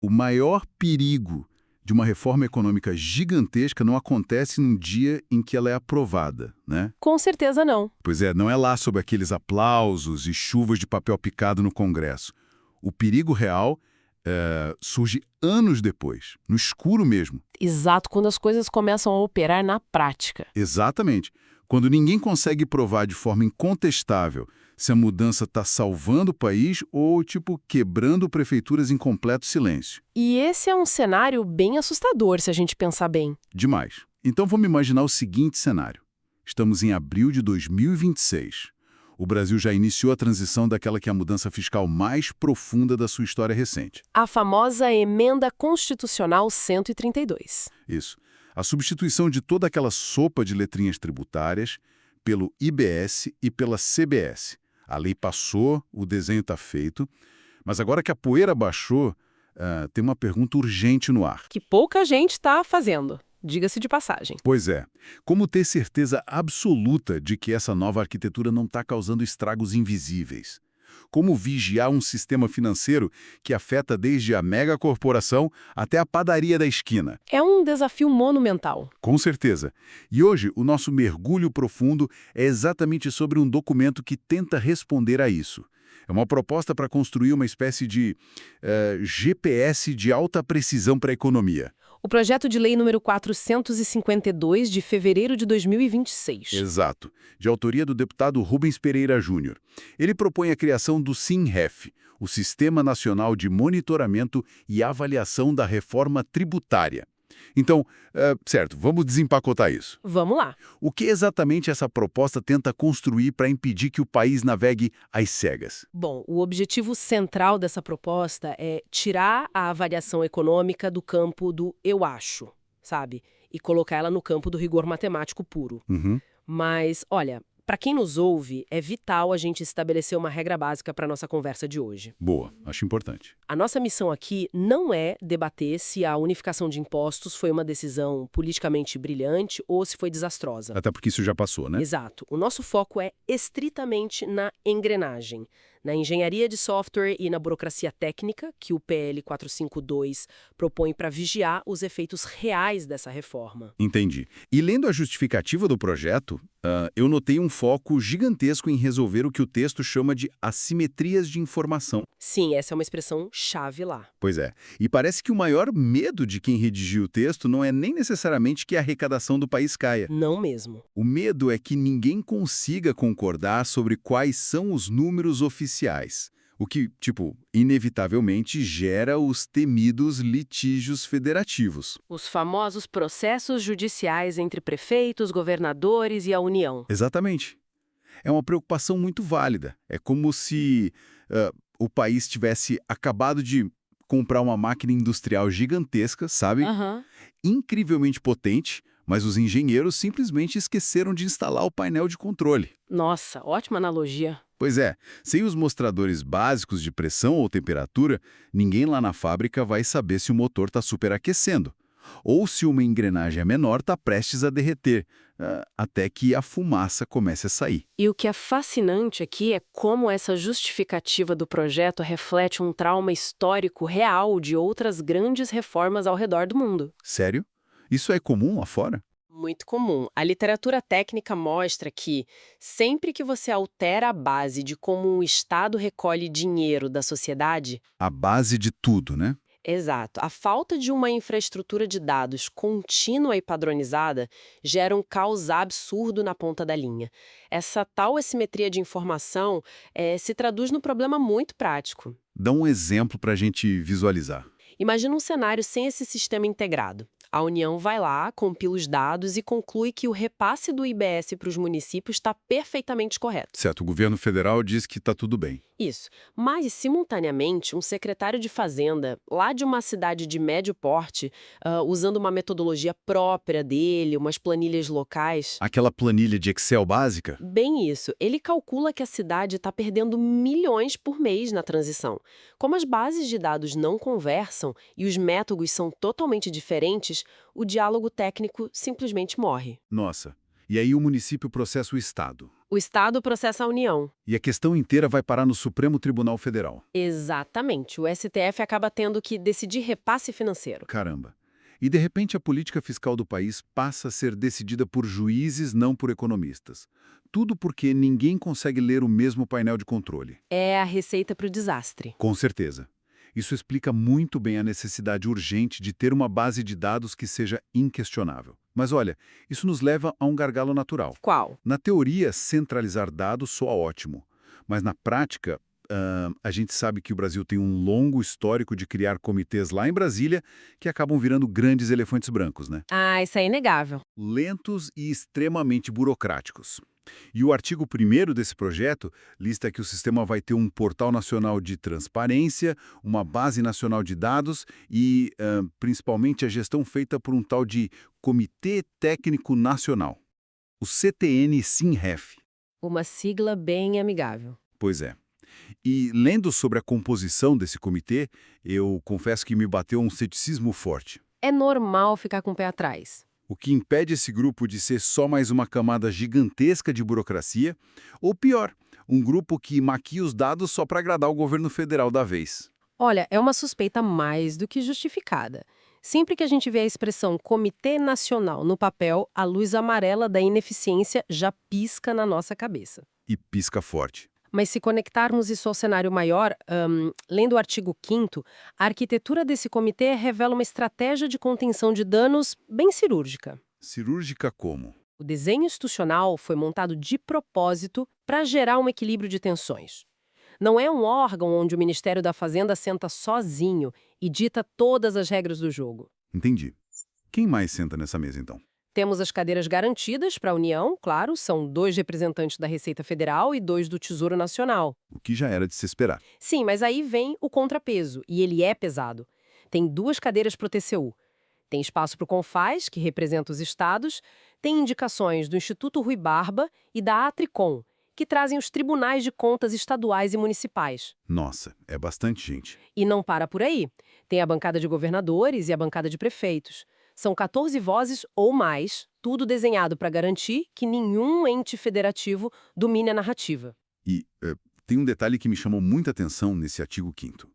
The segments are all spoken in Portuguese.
O maior perigo de uma reforma econômica gigantesca não acontece num dia em que ela é aprovada, né? Com certeza não. Pois é, não é lá sob aqueles aplausos e chuvas de papel picado no Congresso. O perigo real surge anos depois, no escuro mesmo. Exato, quando as coisas começam a operar na prática. Exatamente. Quando ninguém consegue provar de forma incontestável se a mudança está salvando o país ou, tipo, quebrando prefeituras em completo silêncio. E esse é um cenário bem assustador, se a gente pensar bem. Demais. Então vamos imaginar o seguinte cenário. Estamos em abril de 2026. O Brasil já iniciou a transição daquela que é a mudança fiscal mais profunda da sua história recente. A famosa Emenda Constitucional 132. Isso. A substituição de toda aquela sopa de letrinhas tributárias pelo IBS e pela CBS. A lei passou, o desenho está feito, mas agora que a poeira baixou, tem uma pergunta urgente no ar. Que pouca gente está fazendo, diga-se de passagem. Pois é, como ter certeza absoluta de que essa nova arquitetura não está causando estragos invisíveis? Como vigiar um sistema financeiro que afeta desde a megacorporação até a padaria da esquina? É um desafio monumental. Com certeza. E hoje, o nosso mergulho profundo é exatamente sobre um documento que tenta responder a isso. É uma proposta para construir uma espécie de GPS de alta precisão para a economia. O projeto de lei número 452, de fevereiro de 2026. Exato. De autoria do deputado Rubens Pereira Júnior. Ele propõe a criação do SINREF, o Sistema Nacional de Monitoramento e Avaliação da Reforma Tributária. Então, certo, vamos desempacotar isso. Vamos lá. O que exatamente essa proposta tenta construir para impedir que o país navegue às cegas? Bom, o objetivo central dessa proposta é tirar a avaliação econômica do campo do eu acho, sabe? E colocar ela no campo do rigor matemático puro. Uhum. Mas, olha, para quem nos ouve, é vital a gente estabelecer uma regra básica para nossa conversa de hoje. Boa, acho importante. A nossa missão aqui não é debater se a unificação de impostos foi uma decisão politicamente brilhante ou se foi desastrosa. Até porque isso já passou, né? Exato. O nosso foco é estritamente na engrenagem, na engenharia de software e na burocracia técnica que o PL 452 propõe para vigiar os efeitos reais dessa reforma. Entendi. E lendo a justificativa do projeto, eu notei um foco gigantesco em resolver o que o texto chama de assimetrias de informação. Sim, essa é uma expressão chave lá. Pois é. E parece que o maior medo de quem redigiu o texto não é nem necessariamente que a arrecadação do país caia. Não mesmo. O medo é que ninguém consiga concordar sobre quais são os números oficiais. O que, inevitavelmente gera os temidos litígios federativos. Os famosos processos judiciais entre prefeitos, governadores e a União. Exatamente. É uma preocupação muito válida. É como se o país tivesse acabado de comprar uma máquina industrial gigantesca, sabe? Aham. Incrivelmente potente, mas os engenheiros simplesmente esqueceram de instalar o painel de controle. Nossa, ótima analogia. Pois é, sem os mostradores básicos de pressão ou temperatura, ninguém lá na fábrica vai saber se o motor está superaquecendo, ou se uma engrenagem menor está prestes a derreter, até que a fumaça comece a sair. E o que é fascinante aqui é como essa justificativa do projeto reflete um trauma histórico real de outras grandes reformas ao redor do mundo. Sério? Isso é comum lá fora? Muito comum. A literatura técnica mostra que, sempre que você altera a base de como o Estado recolhe dinheiro da sociedade. A base de tudo, né? Exato. A falta de uma infraestrutura de dados contínua e padronizada gera um caos absurdo na ponta da linha. Essa tal assimetria de informação se traduz num problema muito prático. Dá um exemplo para a gente visualizar. Imagina um cenário sem esse sistema integrado. A União vai lá, compila os dados e conclui que o repasse do IBS para os municípios está perfeitamente correto. Certo, o governo federal diz que está tudo bem. Isso. Mas, simultaneamente, um secretário de Fazenda, lá de uma cidade de médio porte, usando uma metodologia própria dele, umas planilhas locais. Aquela planilha de Excel básica? Bem isso. Ele calcula que a cidade está perdendo milhões por mês na transição. Como as bases de dados não conversam e os métodos são totalmente diferentes, o diálogo técnico simplesmente morre. Nossa. E aí o município processa o Estado. O Estado processa a União. E a questão inteira vai parar no Supremo Tribunal Federal. Exatamente. O STF acaba tendo que decidir repasse financeiro. Caramba. E de repente a política fiscal do país passa a ser decidida por juízes, não por economistas. Tudo porque ninguém consegue ler o mesmo painel de controle. É a receita para o desastre. Com certeza. Isso explica muito bem a necessidade urgente de ter uma base de dados que seja inquestionável. Mas olha, isso nos leva a um gargalo natural. Qual? Na teoria, centralizar dados soa ótimo, mas na prática, a gente sabe que o Brasil tem um longo histórico de criar comitês lá em Brasília que acabam virando grandes elefantes brancos, né? Ah, isso é inegável. Lentos e extremamente burocráticos. E o artigo 1º desse projeto lista que o sistema vai ter um portal nacional de transparência, uma base nacional de dados e, principalmente, a gestão feita por um tal de Comitê Técnico Nacional, o CTN-SINREF. Uma sigla bem amigável. Pois é. E lendo sobre a composição desse comitê, eu confesso que me bateu um ceticismo forte. É normal ficar com o pé atrás. O que impede esse grupo de ser só mais uma camada gigantesca de burocracia, ou pior, um grupo que maquia os dados só para agradar o governo federal da vez. Olha, é uma suspeita mais do que justificada. Sempre que a gente vê a expressão Comitê Nacional no papel, a luz amarela da ineficiência já pisca na nossa cabeça. E pisca forte. Mas se conectarmos isso ao cenário maior, lendo o artigo 5º, a arquitetura desse comitê revela uma estratégia de contenção de danos bem cirúrgica. Cirúrgica como? O desenho institucional foi montado de propósito para gerar um equilíbrio de tensões. Não é um órgão onde o Ministério da Fazenda senta sozinho e dita todas as regras do jogo. Entendi. Quem mais senta nessa mesa, então? Temos as cadeiras garantidas para a União, claro, são 2 representantes da Receita Federal e 2 do Tesouro Nacional. O que já era de se esperar. Sim, mas aí vem o contrapeso, e ele é pesado. Tem 2 cadeiras para o TCU. Tem espaço para o CONFAZ, que representa os estados, tem indicações do Instituto Rui Barba e da Atricom, que trazem os tribunais de contas estaduais e municipais. Nossa, é bastante gente. E não para por aí. Tem a bancada de governadores e a bancada de prefeitos. São 14 vozes ou mais, tudo desenhado para garantir que nenhum ente federativo domine a narrativa. E tem um detalhe que me chamou muita atenção nesse artigo 5º.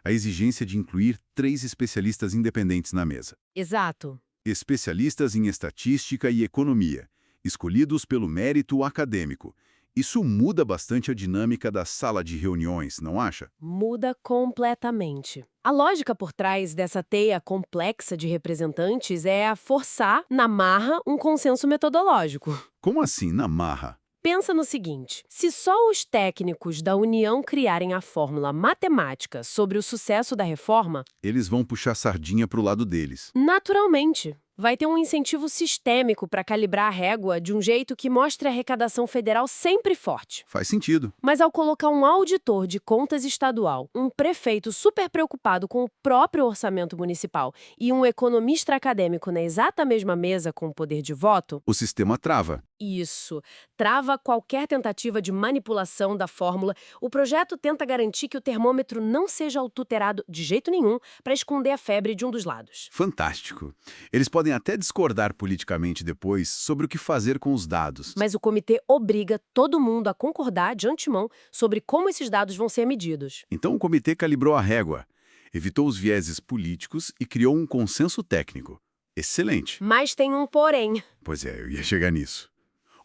A exigência de incluir 3 especialistas independentes na mesa. Exato. Especialistas em estatística e economia, escolhidos pelo mérito acadêmico. Isso muda bastante a dinâmica da sala de reuniões, não acha? Muda completamente. A lógica por trás dessa teia complexa de representantes é a forçar, na marra, um consenso metodológico. Como assim, na marra? Pensa no seguinte, se só os técnicos da União criarem a fórmula matemática sobre o sucesso da reforma, Eles vão puxar sardinha pro lado deles. naturalmente, vai ter um incentivo sistêmico para calibrar a régua de um jeito que mostre a arrecadação federal sempre forte. Faz sentido. Mas ao colocar um auditor de contas estadual, um prefeito super preocupado com o próprio orçamento municipal e um economista acadêmico na exata mesma mesa com o poder de voto, O sistema trava. isso trava qualquer tentativa de manipulação da fórmula. O projeto tenta garantir que o termômetro não seja adulterado de jeito nenhum para esconder a febre de um dos lados. Fantástico. Eles podem até discordar politicamente depois sobre o que fazer com os dados. Mas o comitê obriga todo mundo a concordar de antemão sobre como esses dados vão ser medidos. Então o comitê calibrou a régua, evitou os vieses políticos e criou um consenso técnico. Excelente. Mas tem um porém. Pois é, eu ia chegar nisso.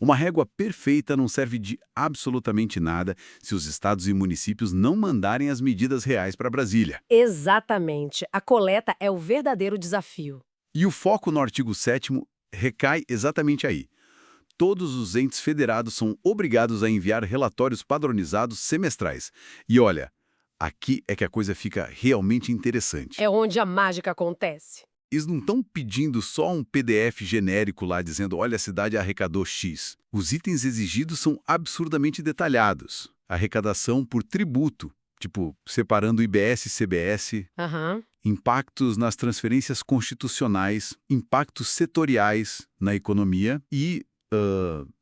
Uma régua perfeita não serve de absolutamente nada se os estados e municípios não mandarem as medidas reais para Brasília. Exatamente. A coleta é o verdadeiro desafio. E o foco no artigo 7º recai exatamente aí. Todos os entes federados são obrigados a enviar relatórios padronizados semestrais. E olha, aqui é que a coisa fica realmente interessante. É onde a mágica acontece. Eles não estão pedindo só um PDF genérico lá dizendo, olha, a cidade arrecadou X. Os itens exigidos são absurdamente detalhados. Arrecadação por tributo, tipo, separando IBS e CBS, Aham. impactos nas transferências constitucionais, impactos setoriais na economia e,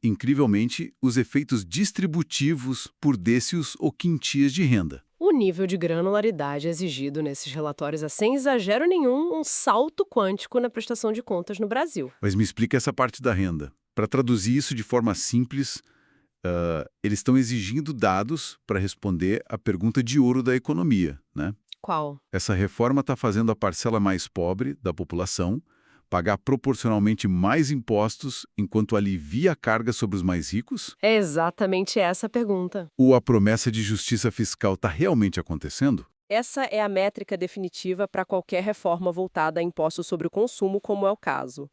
incrivelmente, os efeitos distributivos por décios ou quintias de renda. O nível de granularidade exigido nesses relatórios é, sem exagero nenhum, um salto quântico na prestação de contas no Brasil. Mas me explica essa parte da renda. Para traduzir isso de forma simples, eles estão exigindo dados para responder à pergunta de ouro da economia, né? Qual? Essa reforma está fazendo a parcela mais pobre da população pagar proporcionalmente mais impostos enquanto alivia a carga sobre os mais ricos? É exatamente essa a pergunta. Ou a promessa de justiça fiscal está realmente acontecendo? Essa é a métrica definitiva para qualquer reforma voltada a impostos sobre o consumo, como é o caso.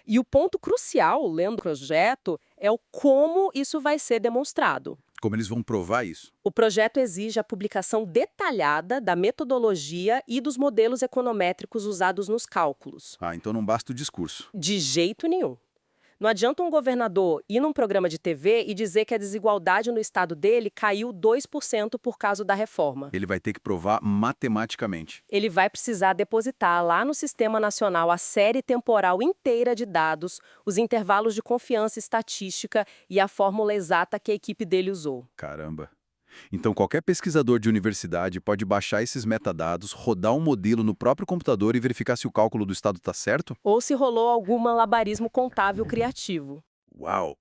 E o ponto crucial, lendo o projeto, é o como isso vai ser demonstrado. Como eles vão provar isso? O projeto exige a publicação detalhada da metodologia e dos modelos econométricos usados nos cálculos. Ah, então não basta o discurso. De jeito nenhum. Não adianta um governador ir num programa de TV e dizer que a desigualdade no estado dele caiu 2% por causa da reforma. Ele vai ter que provar matematicamente. Ele vai precisar depositar lá no Sistema Nacional a série temporal inteira de dados, os intervalos de confiança estatística e a fórmula exata que a equipe dele usou. Caramba. Então qualquer pesquisador de universidade pode baixar esses metadados, rodar um modelo no próprio computador e verificar se o cálculo do estado está certo? Ou se rolou algum malabarismo contábil criativo. Uau!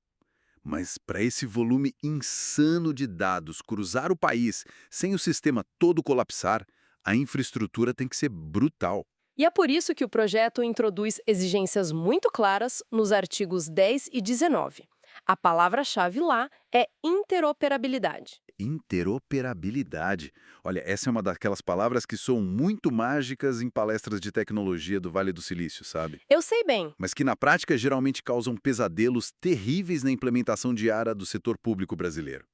Mas para esse volume insano de dados cruzar o país sem o sistema todo colapsar, a infraestrutura tem que ser brutal. E é por isso que o projeto introduz exigências muito claras nos artigos 10 e 19. A palavra-chave lá é interoperabilidade. Interoperabilidade. Olha, essa é uma daquelas palavras que soam muito mágicas em palestras de tecnologia do Vale do Silício, sabe? Eu sei bem. Mas que na prática geralmente causam pesadelos terríveis na implementação diária do setor público brasileiro.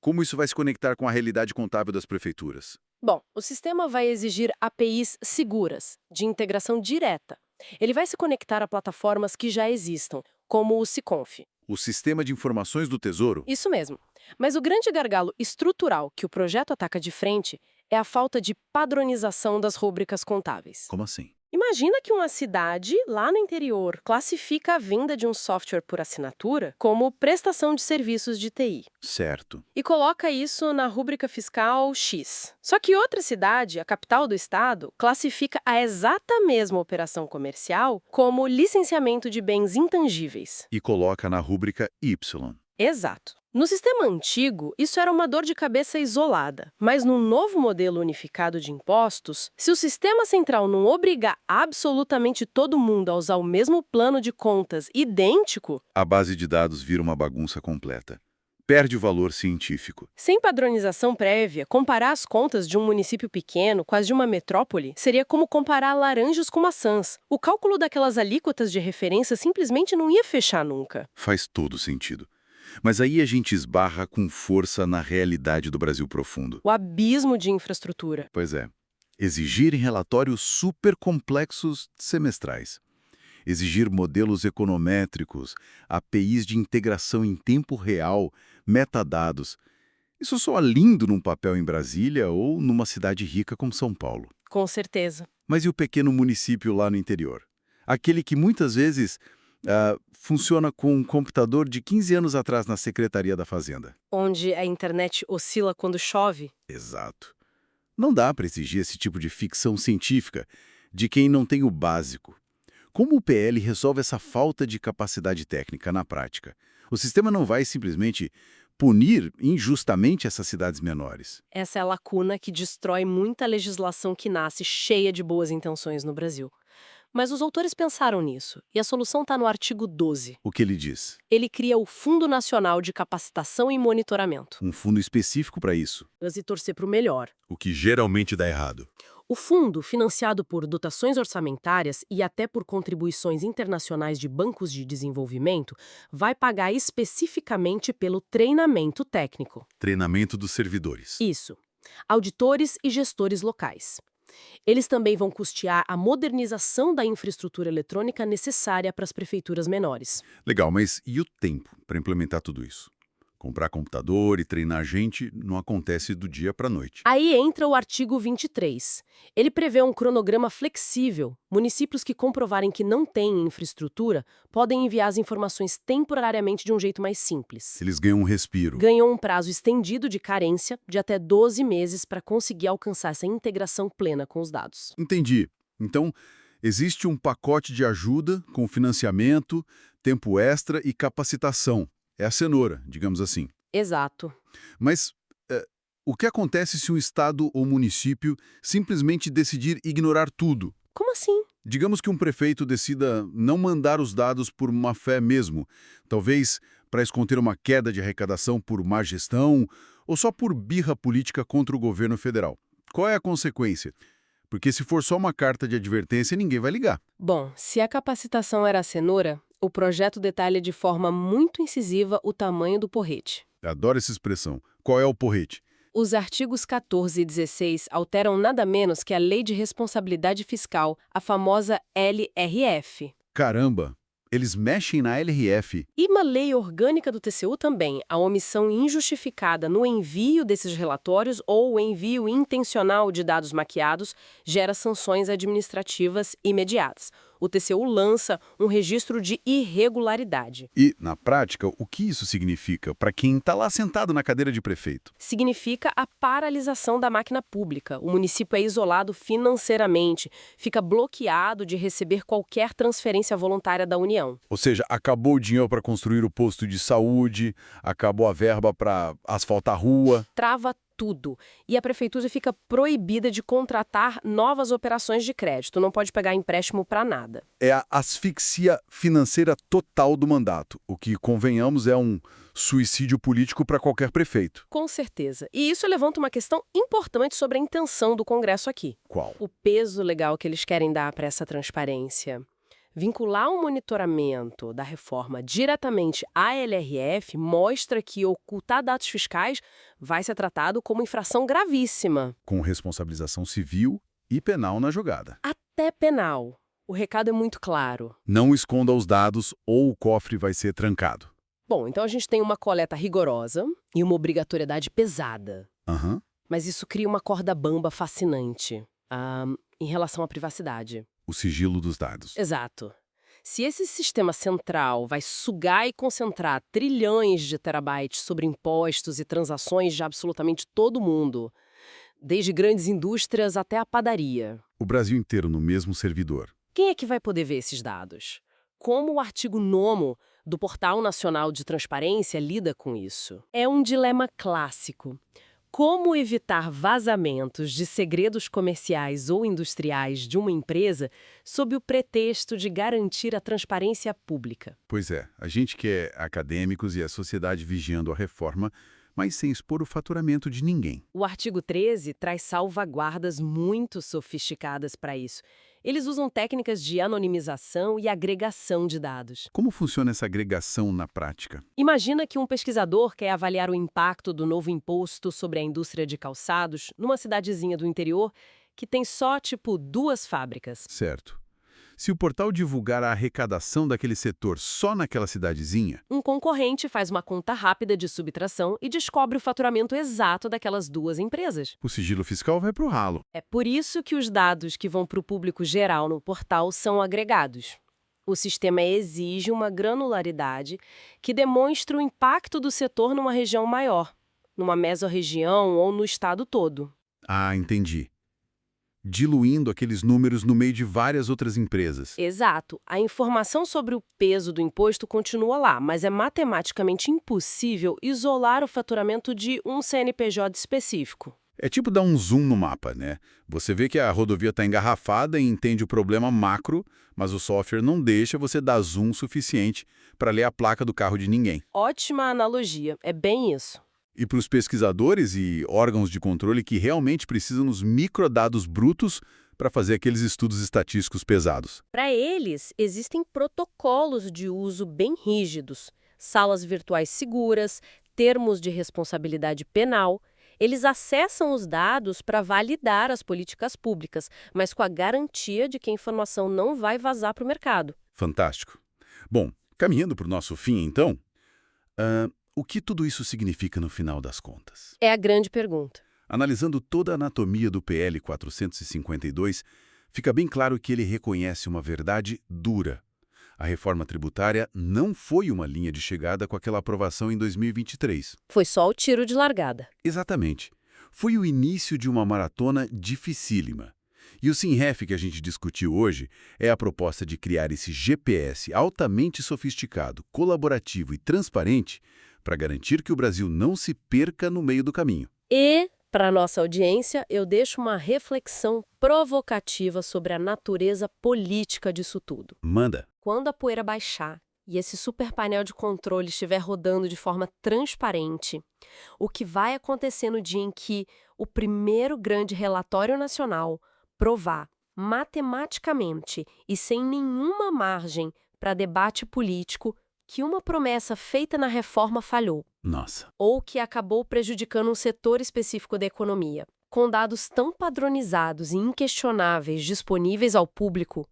Como isso vai se conectar com a realidade contábil das prefeituras? Bom, o sistema vai exigir APIs seguras, de integração direta. Ele vai se conectar a plataformas que já existam, como o Siconf. O Sistema de Informações do Tesouro? Isso mesmo. Mas o grande gargalo estrutural que o projeto ataca de frente é a falta de padronização das rúbricas contábeis. Como assim? Imagina que uma cidade, lá no interior, classifica a venda de um software por assinatura como prestação de serviços de TI. Certo. E coloca isso na rúbrica fiscal X. Só que outra cidade, a capital do estado, classifica a exata mesma operação comercial como licenciamento de bens intangíveis. E coloca na rúbrica Y. Exato. No sistema antigo, isso era uma dor de cabeça isolada, mas no novo modelo unificado de impostos, se o sistema central não obrigar absolutamente todo mundo a usar o mesmo plano de contas idêntico, A base de dados vira uma bagunça completa. Perde o valor científico. sem padronização prévia, comparar as contas de um município pequeno com as de uma metrópole seria como comparar laranjas com maçãs. O cálculo daquelas alíquotas de referência simplesmente não ia fechar nunca. Faz todo sentido. Mas aí a gente esbarra com força na realidade do Brasil profundo. O abismo de infraestrutura. Pois é. Exigir relatórios super complexos semestrais. Exigir modelos econométricos, APIs de integração em tempo real, metadados. Isso soa lindo num papel em Brasília ou numa cidade rica como São Paulo. Com certeza. Mas e o pequeno município lá no interior? Aquele que muitas vezes funciona com um computador de 15 anos atrás na Secretaria da Fazenda. Onde a internet oscila quando chove. Exato. Não dá para exigir esse tipo de ficção científica de quem não tem o básico. Como o PL resolve essa falta de capacidade técnica na prática? O sistema não vai simplesmente punir injustamente essas cidades menores. Essa é a lacuna que destrói muita legislação que nasce cheia de boas intenções no Brasil. Mas os autores pensaram nisso, e a solução está no artigo 12. O que ele diz? Ele cria o Fundo Nacional de Capacitação e Monitoramento. Um fundo específico para isso. E torcer para o melhor. O que geralmente dá errado. O fundo, financiado por dotações orçamentárias e até por contribuições internacionais de bancos de desenvolvimento, vai pagar especificamente pelo treinamento técnico. Treinamento dos servidores. Isso. Auditores e gestores locais. Eles também vão custear a modernização da infraestrutura eletrônica necessária para as prefeituras menores. Legal, mas e o tempo para implementar tudo isso? Comprar computador e treinar gente não acontece do dia para a noite. Aí entra o artigo 23. Ele prevê um cronograma flexível. Municípios que comprovarem que não têm infraestrutura podem enviar as informações temporariamente de um jeito mais simples. Eles ganham um respiro. Ganham um prazo estendido de carência de até 12 meses para conseguir alcançar essa integração plena com os dados. Entendi. Então, existe um pacote de ajuda com financiamento, tempo extra e capacitação. É a cenoura, digamos assim. Exato. Mas o que acontece se um estado ou município simplesmente decidir ignorar tudo? Como assim? Digamos que um prefeito decida não mandar os dados por má fé mesmo, talvez para esconder uma queda de arrecadação por má gestão ou só por birra política contra o governo federal. Qual é a consequência? Porque se for só uma carta de advertência, ninguém vai ligar. Bom, se a capacitação era a cenoura, o projeto detalha de forma muito incisiva o tamanho do porrete. Adoro essa expressão. Qual é o porrete? Os artigos 14 e 16 alteram nada menos que a Lei de Responsabilidade Fiscal, a famosa LRF. Caramba, eles mexem na LRF. E uma lei orgânica do TCU também, a omissão injustificada no envio desses relatórios ou o envio intencional de dados maquiados gera sanções administrativas imediatas. O TCU lança um registro de irregularidade. E, na prática, o que isso significa para quem está lá sentado na cadeira de prefeito? Significa a paralisação da máquina pública. O município é isolado financeiramente, fica bloqueado de receber qualquer transferência voluntária da União. Ou seja, acabou o dinheiro para construir o posto de saúde, acabou a verba para asfaltar a rua. Trava tudo. E a prefeitura fica proibida de contratar novas operações de crédito. Não pode pegar empréstimo para nada. É a asfixia financeira total do mandato, o que, convenhamos, é um suicídio político para qualquer prefeito. Com certeza. E isso levanta uma questão importante sobre a intenção do Congresso aqui. Qual? O peso legal que eles querem dar para essa transparência. Vincular o monitoramento da reforma diretamente à LRF mostra que ocultar dados fiscais vai ser tratado como infração gravíssima. Com responsabilização civil e penal na jogada. Até penal. O recado é muito claro. Não esconda os dados ou o cofre vai ser trancado. Bom, então a gente tem uma coleta rigorosa e uma obrigatoriedade pesada. Aham. Mas isso cria uma corda bamba fascinante em relação à privacidade. O sigilo dos dados. Exato. Se esse sistema central vai sugar e concentrar trilhões de terabytes sobre impostos e transações de absolutamente todo mundo, desde grandes indústrias até a padaria, O Brasil inteiro no mesmo servidor. quem é que vai poder ver esses dados? Como o artigo 9º do Portal Nacional de Transparência lida com isso? É um dilema clássico. Como evitar vazamentos de segredos comerciais ou industriais de uma empresa sob o pretexto de garantir a transparência pública? Pois é, a gente quer acadêmicos e a sociedade vigiando a reforma, mas sem expor o faturamento de ninguém. O artigo 13 traz salvaguardas muito sofisticadas para isso. Eles usam técnicas de anonimização e agregação de dados. Como funciona essa agregação na prática? Imagina que um pesquisador quer avaliar o impacto do novo imposto sobre a indústria de calçados numa cidadezinha do interior que tem só, 2 fábricas. Certo. Se o portal divulgar a arrecadação daquele setor só naquela cidadezinha, Um concorrente faz uma conta rápida de subtração e descobre o faturamento exato daquelas 2 empresas. o sigilo fiscal vai pro ralo. É por isso que os dados que vão para o público geral no portal são agregados. O sistema exige uma granularidade que demonstre o impacto do setor numa região maior, numa mesorregião ou no estado todo. Ah, entendi. Diluindo aqueles números no meio de várias outras empresas. Exato. A informação sobre o peso do imposto continua lá, mas é matematicamente impossível isolar o faturamento de um CNPJ específico. É tipo dar um zoom no mapa, né? Você vê que a rodovia está engarrafada e entende o problema macro, mas o software não deixa você dar zoom suficiente para ler a placa do carro de ninguém. Ótima analogia, é bem isso. E para os pesquisadores e órgãos de controle que realmente precisam dos microdados brutos para fazer aqueles estudos estatísticos pesados. Para eles, existem protocolos de uso bem rígidos, salas virtuais seguras, termos de responsabilidade penal. Eles acessam os dados para validar as políticas públicas, mas com a garantia de que a informação não vai vazar para o mercado. Fantástico. Bom, caminhando para o nosso fim, então, o que tudo isso significa no final das contas? É a grande pergunta. Analisando toda a anatomia do PL 452, fica bem claro que ele reconhece uma verdade dura. A reforma tributária não foi uma linha de chegada com aquela aprovação em 2023. Foi só o tiro de largada. Exatamente. Foi o início de uma maratona dificílima. E o SINREF que a gente discutiu hoje é a proposta de criar esse GPS altamente sofisticado, colaborativo e transparente para garantir que o Brasil não se perca no meio do caminho. E, para nossa audiência, eu deixo uma reflexão provocativa sobre a natureza política disso tudo. Manda! Quando a poeira baixar e esse super painel de controle estiver rodando de forma transparente, o que vai acontecer no dia em que o primeiro grande relatório nacional provar matematicamente e sem nenhuma margem para debate político que uma promessa feita na reforma falhou, Nossa! ou que acabou prejudicando um setor específico da economia. Com dados tão padronizados e inquestionáveis disponíveis ao público,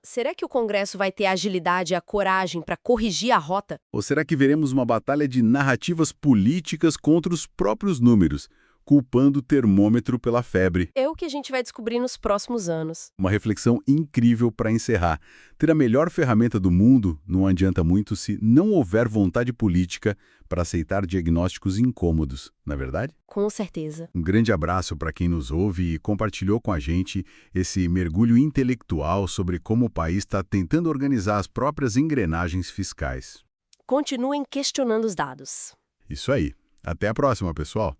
será que o Congresso vai ter a agilidade e a coragem para corrigir a rota? Ou será que veremos uma batalha de narrativas políticas contra os próprios números, culpando o termômetro pela febre? É o que a gente vai descobrir nos próximos anos. Uma reflexão incrível para encerrar. Ter a melhor ferramenta do mundo não adianta muito se não houver vontade política para aceitar diagnósticos incômodos, não é verdade? Com certeza. Um grande abraço para quem nos ouve e compartilhou com a gente esse mergulho intelectual sobre como o país está tentando organizar as próprias engrenagens fiscais. Continuem questionando os dados. Isso aí. Até a próxima, pessoal!